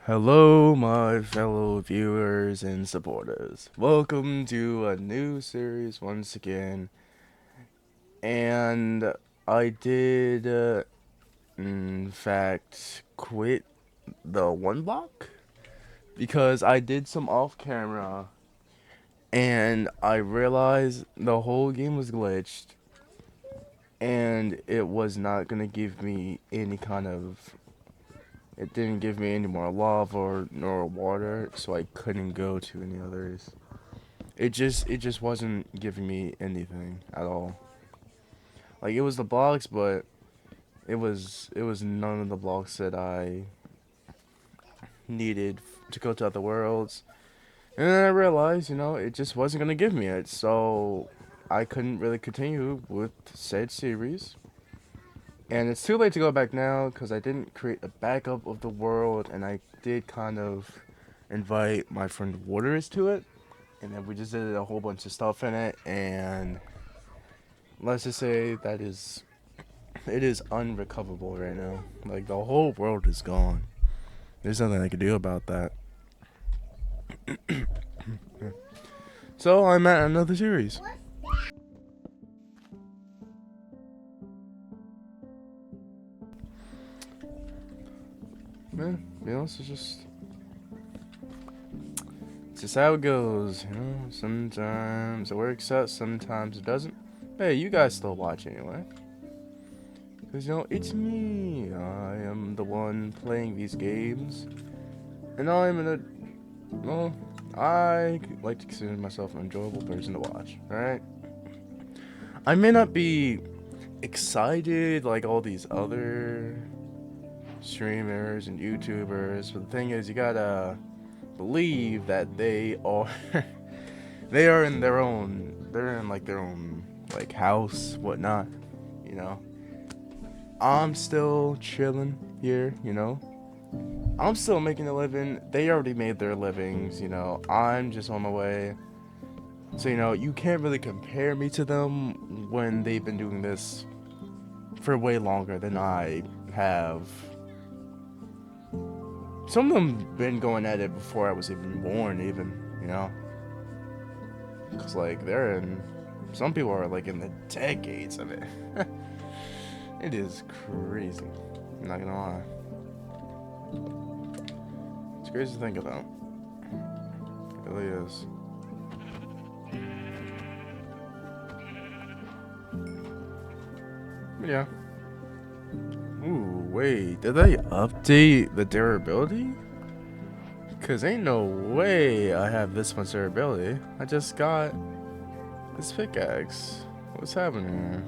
Hello, my fellow viewers and supporters. Welcome to a new series once again. And I did, in fact, quit the one block because I did some off camera and I realized the whole game was glitched and it was not gonna give me any kind of. It didn't give me any more lava or nor water, so I couldn't go to any others. It just wasn't giving me anything at all. Like it was the blocks, but it was none of the blocks that I needed to go to other worlds. And then I realized, it just wasn't gonna give me it, so I couldn't really continue with said series. And it's too late to go back now because I didn't create a backup of the world, and I did kind of invite my friend Waters to it, and then we just did a whole bunch of stuff in it, and let's just say it is unrecoverable right now. Like the whole world is gone. There's nothing I can do about that. So I'm at another series. Man, it's just how it goes. Sometimes it works out, sometimes it doesn't. Hey, you guys still watch anyway? Cause it's me. I am the one playing these games, and I'm in a well, I like to consider myself an enjoyable person to watch, right? I may not be excited like all these other streamers and YouTubers, but the thing is, you gotta believe that they are they are in their own, they're in like their own like house, whatnot, you know. I'm still chilling here. I'm still making a living. They already made their livings, I'm just on my way. So, you can't really compare me to them when they've been doing this for way longer than I have. Some of them been going at it before I was even born, even. Because, like, some people are, like, in the decades of it. It is crazy. I'm not gonna lie. It's crazy to think about. It really is. Yeah. Ooh, wait. Did they update the durability? Cause ain't no way I have this much durability. I just got this pickaxe. What's happening here?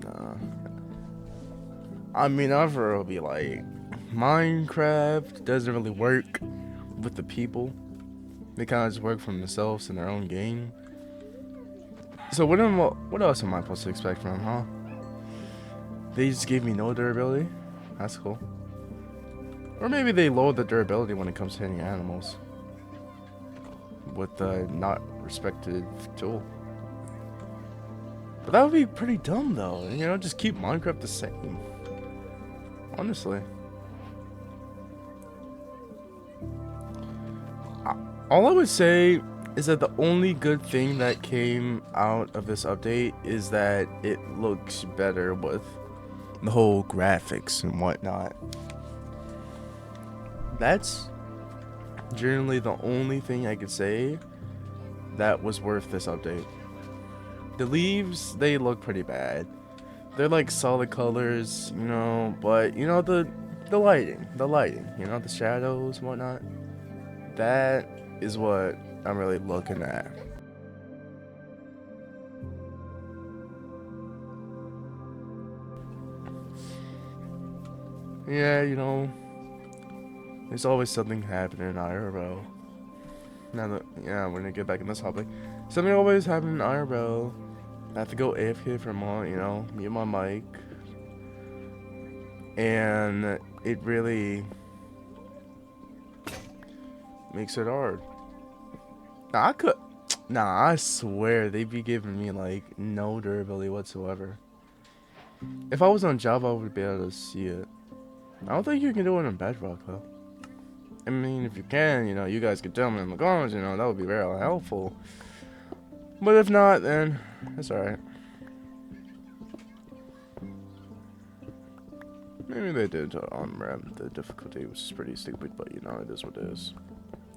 Nah. I mean, I'll be like, Minecraft doesn't really work with the people. They kind of just work for themselves in their own game. So what else am I supposed to expect from them, huh? They just gave me no durability? That's cool. Or maybe they lowered the durability when it comes to hitting animals. With the not respected tool. But that would be pretty dumb though, just keep Minecraft the same. Honestly. All I would say is that the only good thing that came out of this update is that it looks better with the whole graphics and whatnot. That's generally the only thing I could say that was worth this update. The leaves, they look pretty bad. They're like solid colors, but the lighting, the shadows and whatnot. That is what I'm really looking at. Yeah, there's always something happening in IRL. Now that, yeah, we're gonna get back in this topic. Something always happening in IRL. I have to go AFK for a moment, mute my mic. And it really makes it hard. I swear they'd be giving me like no durability whatsoever. If I was on Java, I would be able to see it. I don't think you can do it in Bedrock, though. I mean, if you can, you know, you guys could tell me in the comments, you know, that would be very helpful. But if not, then it's alright. Maybe they did on-ramp the difficulty, which is pretty stupid, but you know, it is what it is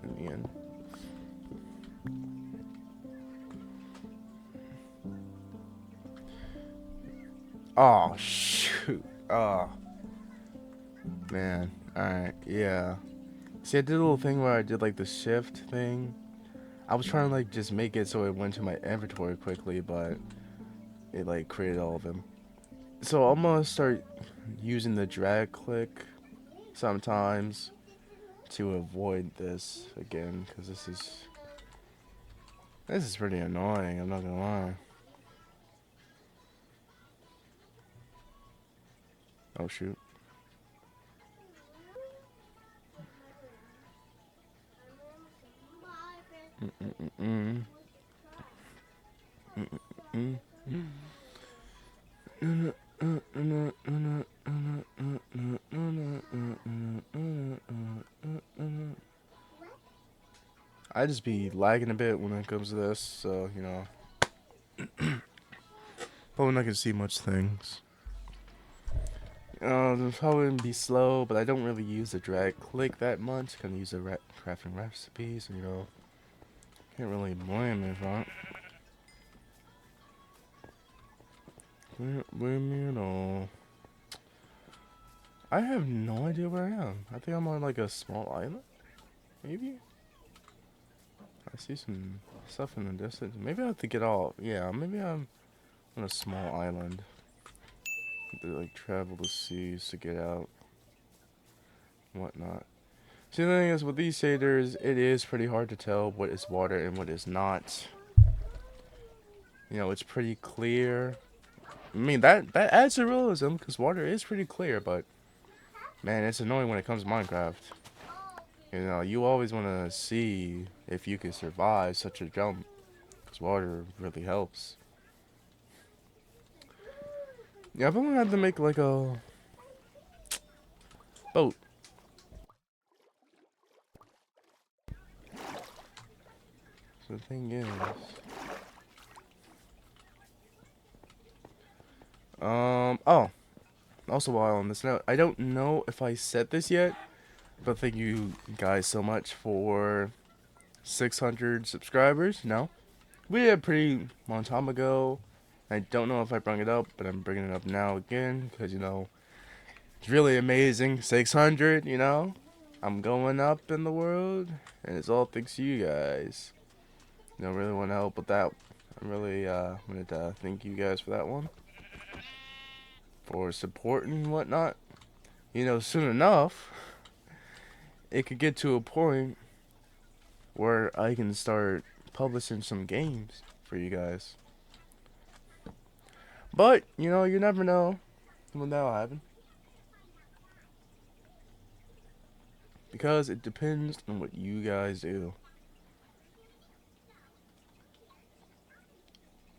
in the end. Oh, shoot. Oh. Man. Alright, yeah. See, I did a little thing where I did like the shift thing. I was trying to like just make it so it went to my inventory quickly, but it like created all of them. So I'm gonna start using the drag click sometimes to avoid this again, because this is pretty annoying, I'm not gonna lie. Oh shoot. I just be lagging a bit when it comes to this, so you know. Probably not gonna see much things. It'll probably be slow, but I don't really use the drag click that much. Gonna use the crafting recipes, you know. Can't really blame me for it. Can't blame me at all. I have no idea where I am. I think I'm on like a small island, maybe. I see some stuff in the distance. Maybe I have to get off. Yeah, maybe I'm on a small island. To like travel the seas to get out, and whatnot. See, the thing is with these shaders, it is pretty hard to tell what is water and what is not. You know, it's pretty clear. I mean, that adds to realism because water is pretty clear, but man, it's annoying when it comes to Minecraft. You know, you always want to see if you can survive such a jump because water really helps. Yeah, I've only had to make like a boat. So the thing is, oh, also while on this note, I don't know if I said this yet, but thank you guys so much for 600 subscribers. No, we did a pretty long time ago. I don't know if I brought it up, but I'm bringing it up now again because you know it's really amazing. 600, you know, I'm going up in the world, and it's all thanks to you guys. You know, really want to help with that. I really wanted to thank you guys for that one, for support and whatnot. You know, soon enough, it could get to a point where I can start publishing some games for you guys. But, you know, you never know when that'll happen. Because it depends on what you guys do.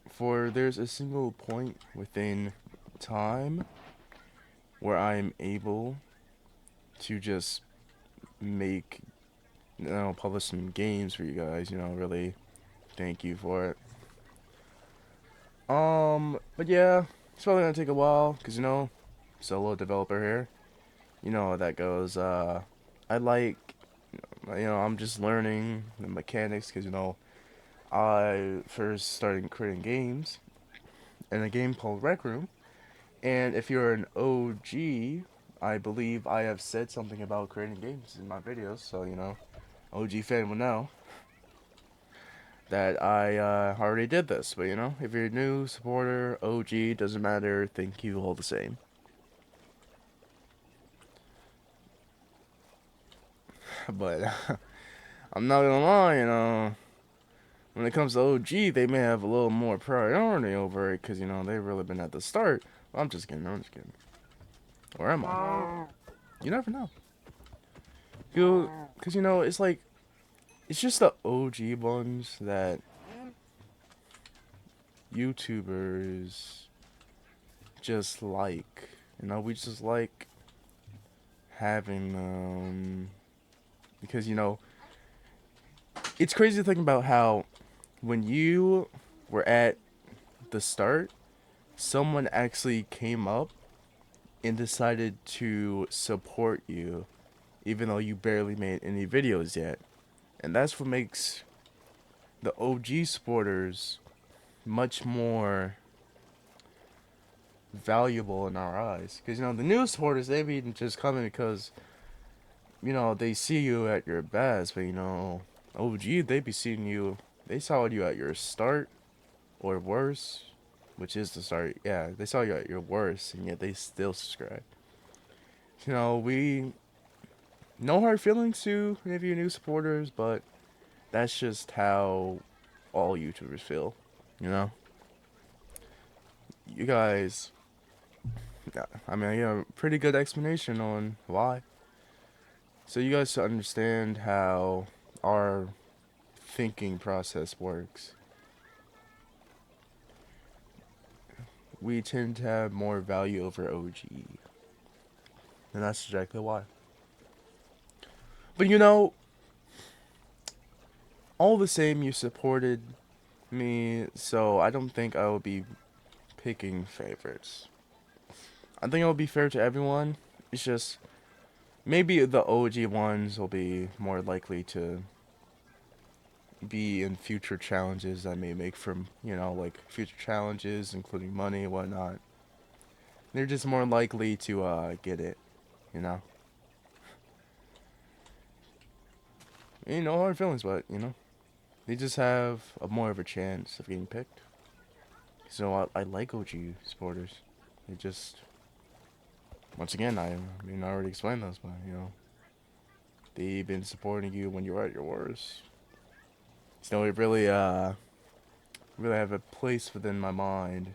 For there's a single point within time where I'm able to just make, you know, publish some games for you guys, you know, really thank you for it. But yeah, it's probably gonna take a while, because, you know, solo developer here. You know how that goes. I like, you know, I'm just learning the mechanics, because, you know, I first started creating games in a game called Rec Room. And if you're an OG, I believe I have said something about creating games in my videos, so, you know, OG fan will know that I already did this. But, you know, if you're a new supporter, OG, doesn't matter, thank you all the same. But I'm not gonna lie, you know, when it comes to OG, they may have a little more priority over it because, you know, they've really been at the start. I'm just kidding. Where am I? You never know. Because, you know, it's like, it's just the OG ones that YouTubers just like. You know, we just like having because it's crazy to think about how when you were at the start, someone actually came up and decided to support you, even though you barely made any videos yet. And that's what makes the OG supporters much more valuable in our eyes. Because, the new supporters, they be just coming because, they see you at your best. But, OG, they be seeing you, they saw you at your start or worse, which is the start. Yeah, they saw you at your worst, and yet they still subscribe. We no hard feelings to any of you new supporters, but that's just how all YouTubers feel. You know, you guys. I mean, a pretty good explanation on why. So you guys understand how our thinking process works. We tend to have more value over OG, and that's exactly why. But all the same, you supported me, so I don't think I will be picking favorites. I think it will be fair to everyone. It's just maybe the OG ones will be more likely to be in future challenges I may make from, like future challenges, including money and whatnot. They're just more likely to get it, you know? No hard feelings, but, they just have more of a chance of getting picked. So I like OG supporters. They just, once again, I already explained this, but, they've been supporting you when you're at your worst. So it really have a place within my mind,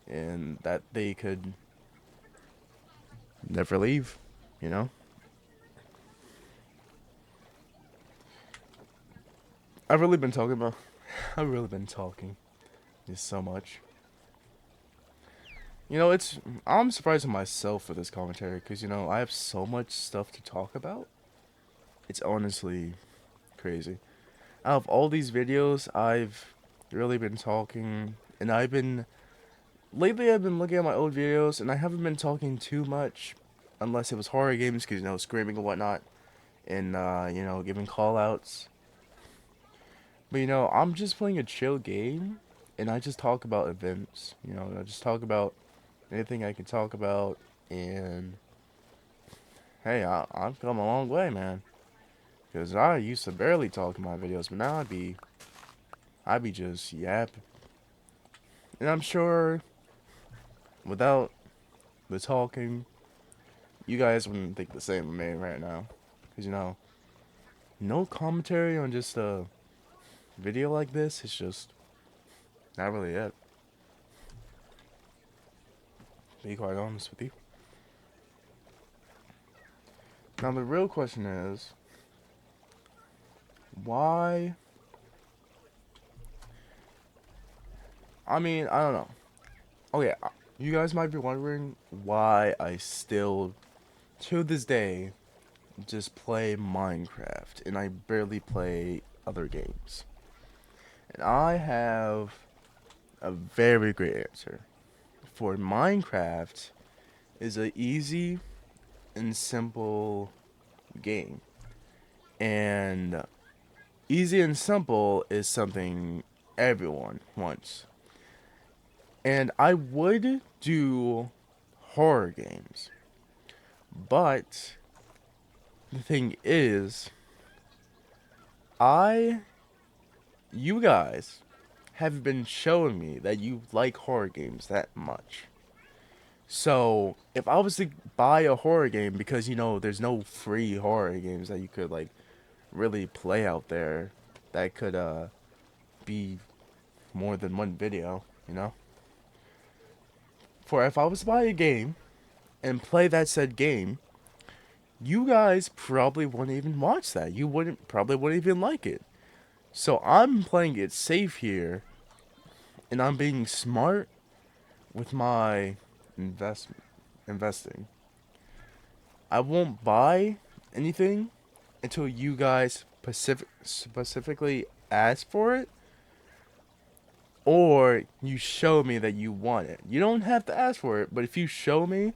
and that they could never leave, you know? I've really been talking about, I've really been talking just so much. I'm surprised at myself for this commentary, because, I have so much stuff to talk about. It's honestly crazy. Out of all these videos, I've really been talking, and lately I've been looking at my old videos, and I haven't been talking too much, unless it was horror games, because, screaming and whatnot, and, giving call outs. But, I'm just playing a chill game, and I just talk about events. I just talk about anything I can talk about, and hey, I've come a long way, man. Because I used to barely talk in my videos, but now I'd be just yapping. And I'm sure without the talking, you guys wouldn't think the same of me right now. Because, no commentary on just a video like this is just not really it. To be quite honest with you. Now, the real question is, why? I mean, I don't know. Okay, you guys might be wondering why I still, to this day, just play Minecraft and I barely play other games. And I have a very great answer. For Minecraft is a easy and simple game. And easy and simple is something everyone wants. And I would do horror games. But the thing is, you guys have been showing me that you like horror games that much. So, if I was to buy a horror game, because there's no free horror games that you could like really play out there that could be more than one video. For if I was to buy a game and play that said game, you guys probably wouldn't even watch that. You probably wouldn't even like it. So I'm playing it safe here, and I'm being smart with my investing. I won't buy anything until you guys specifically ask for it, or you show me that you want it. You don't have to ask for it, but if you show me,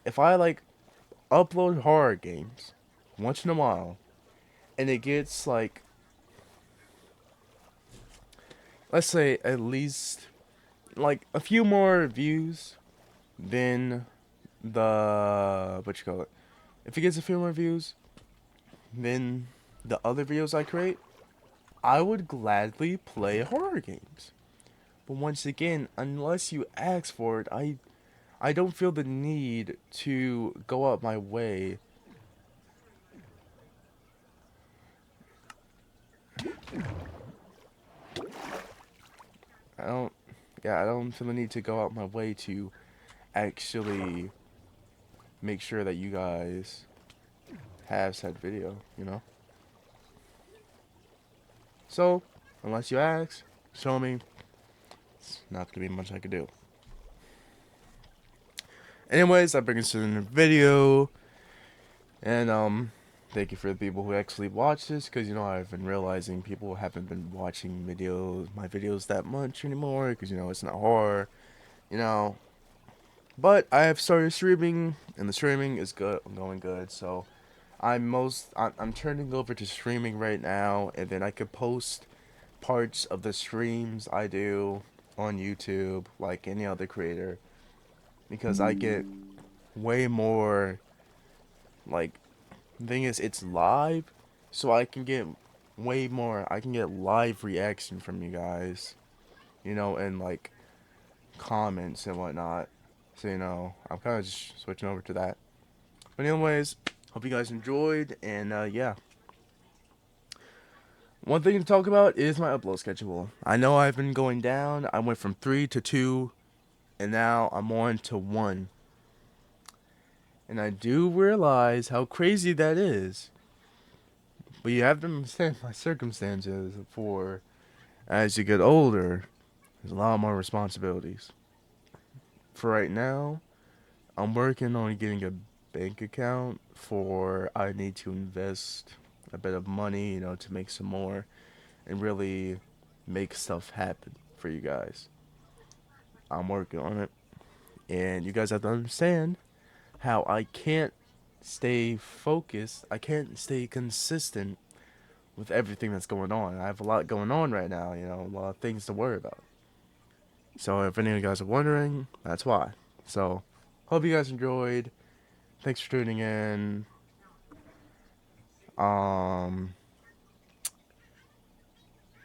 if I like upload horror games once in a while, and it gets like, let's say at least like a few more views than the what you call it. If it gets a few more views than the other videos I create, I would gladly play horror games. But once again, unless you ask for it, I don't feel the need to go out my way. I don't I don't feel the need to go out my way to actually make sure that you guys have said video, you know? So, unless you ask, show me, it's not gonna be much I could do. Anyways, that brings us to the end of the video. And, thank you for the people who actually watch this, because, you know, I've been realizing people haven't been watching my videos that much anymore, because, you know, it's not horror, you know. But I have started streaming, and the streaming is good, going good, so I'm turning over to streaming right now, and then I could post parts of the streams I do on YouTube like any other creator, because I get way more, like, the thing is it's live, so I can get way more, I can get live reaction from you guys, you know, and like comments and whatnot. So, you know, I'm kind of just switching over to that. But anyways, hope you guys enjoyed, and yeah. One thing to talk about is my upload schedule. I know I've been going down. I went from 3 to 2, and now I'm on to 1. And I do realize how crazy that is. But you have to understand my circumstances for as you get older, there's a lot more responsibilities. For right now, I'm working on getting a bank account for I need to invest a bit of money, you know, to make some more and really make stuff happen for you guys. I'm working on it. And you guys have to understand how I can't stay focused, I can't stay consistent with everything that's going on. I have a lot going on right now, you know, a lot of things to worry about. So if any of you guys are wondering, that's why. So, hope you guys enjoyed. Thanks for tuning in. Um,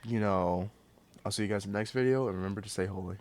you know, I'll see you guys in the next video, and remember to stay holy.